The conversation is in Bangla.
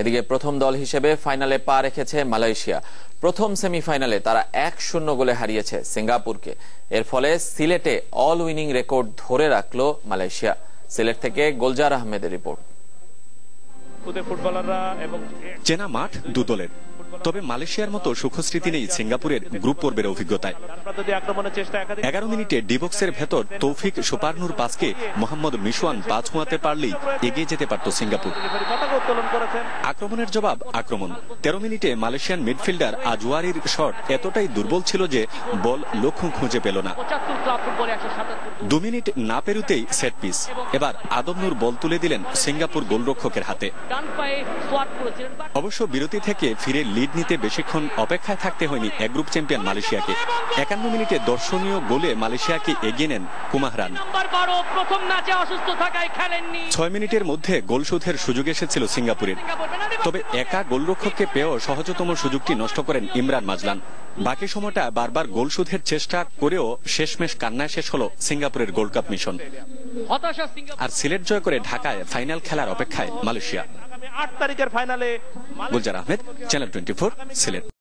এদিকে প্রথম দল হিসেবে ফাইনালে পা রেখেছে মালয়েশিয়া। প্রথম সেমিফাইনালে তারা 1-0 গোলে হারিয়েছে সিঙ্গাপুরকে। এর ফলে সিলেটে অল উইনিং রেকর্ড ধরে রাখল মালয়েশিয়া। সিলেট থেকে গোলজার আহমেদের রিপোর্ট। চেনা মাঠ দু দলের, তবে মালয়েশিয়ার মতো সুখস্মৃতি নেই সিঙ্গাপুরের গ্রুপ পর্বের অভিজ্ঞতায়। 11 মিনিটে ডিবক্সের ভেতর তৌফিক সুপারনুর পাসকে মোহাম্মদ মিশওয়ান পা ছোঁয়াতে পারলেই এগিয়ে যেতে পারত সিঙ্গাপুর। আক্রমণের জবাব আক্রমণ। 13 মিনিটে মালয়েশিয়ান মিডফিল্ডার আজওয়ারির শট এতটাই দুর্বল ছিল যে বল লক্ষ্য খুঁজে পেল না। 2 মিনিট না পেরুতেই সেট পিস। এবার আদম নূর বল তুলে দিলেন সিঙ্গাপুর গোলরক্ষকের হাতে। অবশ্য বিরতি থেকে ফিরে লিড নিতে বেশিক্ষণ অপেক্ষায় থাকতে হয়নি এক গ্রুপ চ্যাম্পিয়ন মালয়েশিয়াকে। 51 মিনিটে দর্শনীয় গোলে মালয়েশিয়াকে এগিয়ে নেন কুমাহরান। 6 মিনিটের মধ্যে গোল শোধের সুযোগ এসেছিল সিঙ্গাপুরের, তবে একা গোলরক্ষককে পেয়েও সহজতম সুযোগটি নষ্ট করেন ইমরান মাজলান। বাকি সময়টা বারবার গোল শোধের চেষ্টা করেও শেষমেশ কান্নায় শেষ হলো সিঙ্গাপুরের গোল্ড কাপ মিশন। আর সিলেট জয় করে ঢাকায় ফাইনাল খেলার অপেক্ষায় মালয়েশিয়া। 8 তারিখের ফাইনালে। গোলজার আহমেদ, চ্যানেল 24, সিলেট।